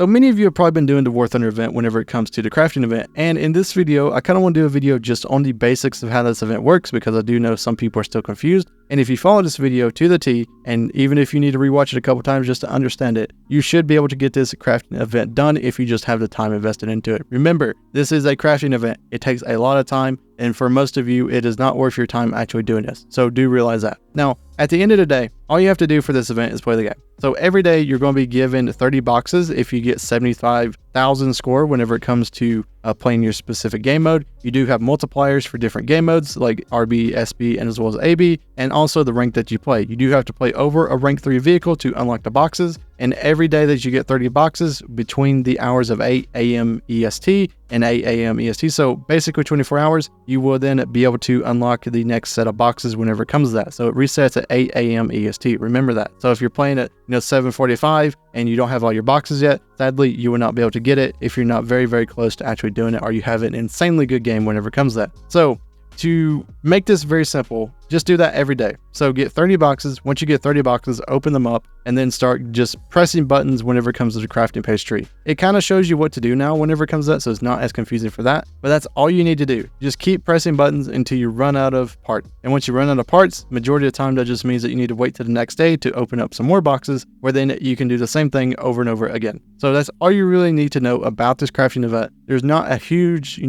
So many of you have probably been doing the War Thunder event whenever it comes to the crafting event, and in this video I kind of want to do a video just on the basics of how this event works, because I do know some people are still confused. And if you follow this video to the T, and even if you need to rewatch it a couple times just to understand it, you should be able to get this crafting event done if you just have the time invested into it. Remember, this is a crafting event. It takes a lot of time, and for most of you, it is not worth your time actually doing this. So do realize that. Now, at the end of the day, all you have to do for this event is play the game. So every day you're going to be given 30 boxes if you get 75,000 score whenever it comes to playing your specific game mode. You do have multipliers for different game modes like RB, SB, and as well as AB, and also the rank that you play. You do have to play over a rank 3 vehicle to unlock the boxes, and every day that you get 30 boxes between the hours of 8 a.m. EST and 8 a.m. EST, so basically 24 hours, you will then be able to unlock the next set of boxes whenever it comes to that. So it resets at 8 a.m. EST. Remember that. So if you're playing at 7:45 and you don't have all your boxes yet, sadly, you will not be able to get it if you're not very, very close to actually doing it, or you have an insanely good game whenever it comes to that. So to make this very simple, just do that every day. So get 30 boxes. Once you get 30 boxes, open them up and then start just pressing buttons whenever it comes to the crafting page tree. It kind of shows you what to do now whenever it comes to that, so it's not as confusing for that. But that's all you need to do. Just keep pressing buttons until you run out of parts. And once you run out of parts, majority of the time that just means that you need to wait till the next day to open up some more boxes, where then you can do the same thing over and over again. So that's all you really need to know about this crafting event. There's not a huge,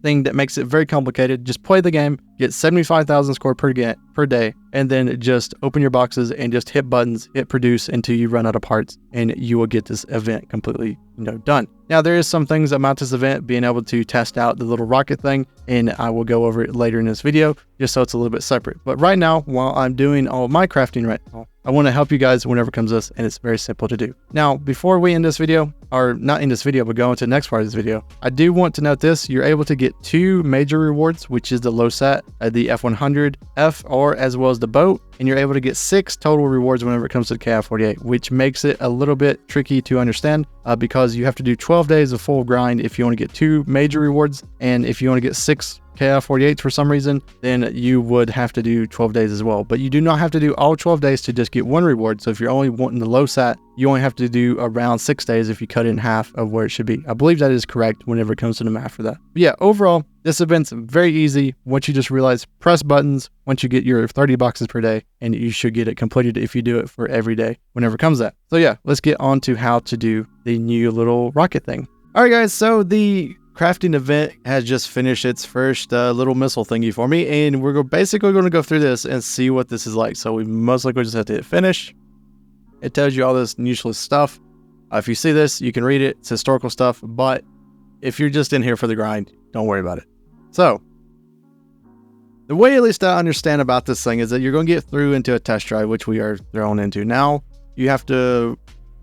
thing that makes it very complicated. Just play the game, get 75,000 score per day, and then just open your boxes and just hit buttons, hit produce until you run out of parts, and you will get this event completely, done. Now, there is some things about this event, being able to test out the little rocket thing, and I will go over it later in this video, just so it's a little bit separate. But right now, while I'm doing all of my crafting right now, I want to help you guys whenever it comes to this, and it's very simple to do. Now, before we end this video, or not in this video, but go into the next part of this video, I do want to note this: you're able to get 2 major rewards, which is the LOSAT, the F100F, or as well as the boat, and you're able to get 6 total rewards whenever it comes to the Ki-48, which makes it a little bit tricky to understand because you have to do 12 days of full grind if you want to get 2 major rewards, and if you want to get 6 Ki-48s for some reason, then you would have to do 12 days as well. But you do not have to do all 12 days to just get 1 reward. So if you're only wanting the LOSAT, you only have to do around 6 days if you cut it in half of where it should be. I believe that is correct whenever it comes to the math for that. But yeah, overall, this event's very easy. Once you just realize, press buttons once you get your 30 boxes per day, and you should get it completed if you do it for every day whenever it comes to that. So yeah, let's get on to how to do the new little rocket thing. All right, guys, so the crafting event has just finished its first little missile thingy for me, and we're basically going to go through this and see what this is like. So we most likely just have to hit finish. It tells you all this useless stuff. If you see this, you can read it. It's historical stuff, but if you're just in here for the grind, don't worry about it. So the way at least I understand about this thing is that you're going to get through into a test drive, which we are thrown into now. You have to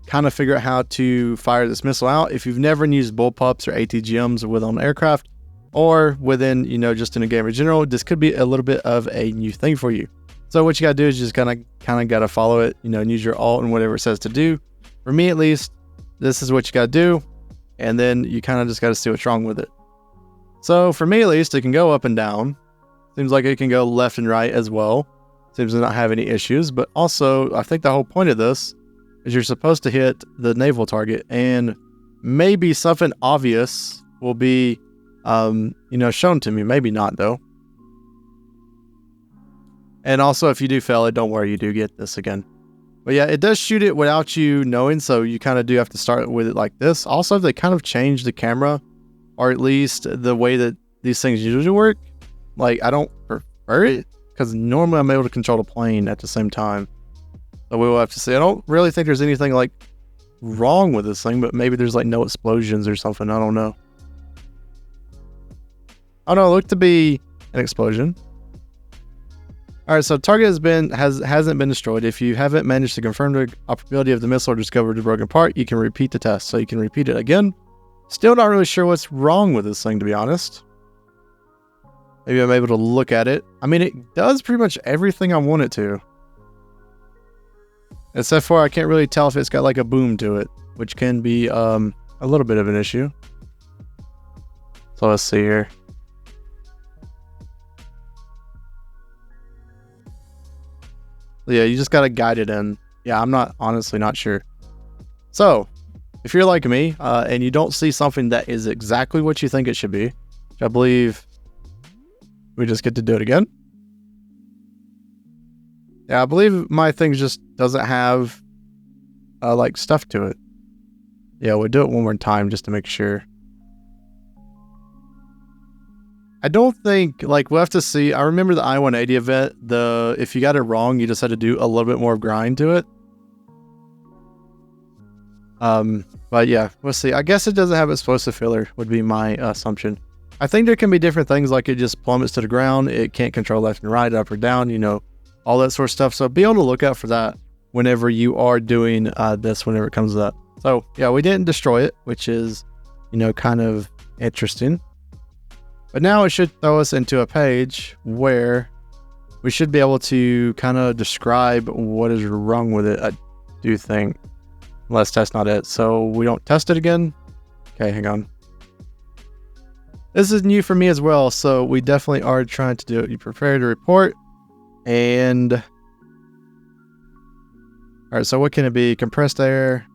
kind of figure out how to fire this missile out. If you've never used bullpups or ATGMs within aircraft, or within, just in a game in general, this could be a little bit of a new thing for you. So what you gotta do is just kind of gotta follow it, and use your alt and whatever it says to do. For me, at least, this is what you gotta do, and then you kind of just gotta see what's wrong with it. So for me, at least, it can go up and down. Seems like it can go left and right as well. Seems to not have any issues, but also, I think the whole point of this is you're supposed to hit the naval target, and maybe something obvious will be, shown to me. Maybe not, though. And also, if you do fail it, don't worry, you do get this again. But yeah, it does shoot it without you knowing, so you kind of do have to start with it like this. Also, they kind of changed the camera, or at least the way that these things usually work. Like, I don't prefer it, because normally I'm able to control the plane at the same time. So we will have to see. I don't really think there's anything wrong with this thing, but maybe there's no explosions or something. I don't know. Oh no, it looked to be an explosion. All right, so target hasn't been destroyed. If you haven't managed to confirm the operability of the missile or discovered a broken part, you can repeat the test. So you can repeat it again. Still not really sure what's wrong with this thing, to be honest. Maybe I'm able to look at it. I mean, it does pretty much everything I want it to. Except for I can't really tell if it's got a boom to it, which can be a little bit of an issue. So let's see here. Yeah, you just got to guide it in. Yeah, I'm honestly not sure. So if you're like me and you don't see something that is exactly what you think it should be, which I believe we just get to do it again. Yeah, I believe my thing just doesn't have like stuff to it. Yeah, we'll do it one more time just to make sure. I don't think, like, we'll have to see. I remember the I-180 event, if you got it wrong, you just had to do a little bit more grind to it. But yeah, we'll see. I guess it doesn't have explosive filler, would be my assumption. I think there can be different things, like it just plummets to the ground. It can't control left and right, up or down, you know, all that sort of stuff. So be on the lookout for that whenever you are doing this, whenever it comes up. So yeah, we didn't destroy it, which is, you know, kind of interesting. But now it should throw us into a page where we should be able to kind of describe what is wrong with it, I do think. Unless that's not it. So we don't test it again. Okay, hang on. This is new for me as well, so we definitely are trying to do it. You prepare to report. And all right, so what can it be? Compressed air,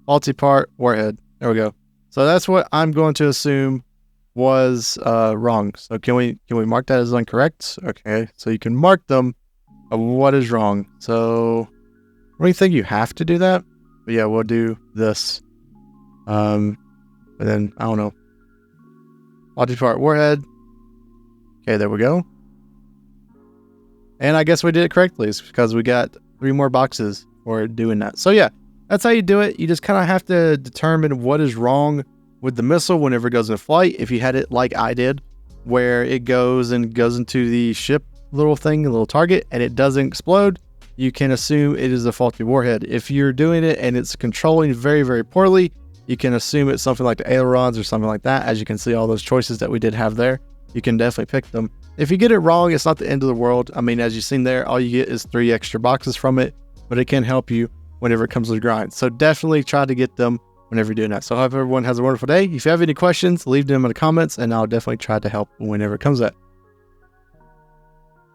faulty part, warhead. There we go. So that's what I'm going to assume was wrong. So can we mark that as incorrect? Okay, so you can mark them of what is wrong. So I don't think you have to do that, but yeah, we'll do this. And then I don't know. Faulty part, warhead. Okay, there we go. And I guess we did it correctly because we got 3 more boxes for doing that. So yeah, that's how you do it. You just kind of have to determine what is wrong with the missile whenever it goes into flight. If you had it like I did, where it goes into the ship little thing, the little target, and it doesn't explode, you can assume it is a faulty warhead. If you're doing it and it's controlling very, very poorly, you can assume it's something like the ailerons or something like that. As you can see, all those choices that we did have there, you can definitely pick them. If you get it wrong, it's not the end of the world. I mean, as you've seen there, all you get is 3 extra boxes from it, but it can help you whenever it comes to the grind. So definitely try to get them whenever you're doing that. So I hope everyone has a wonderful day. If you have any questions, leave them in the comments, and I'll definitely try to help whenever it comes to that.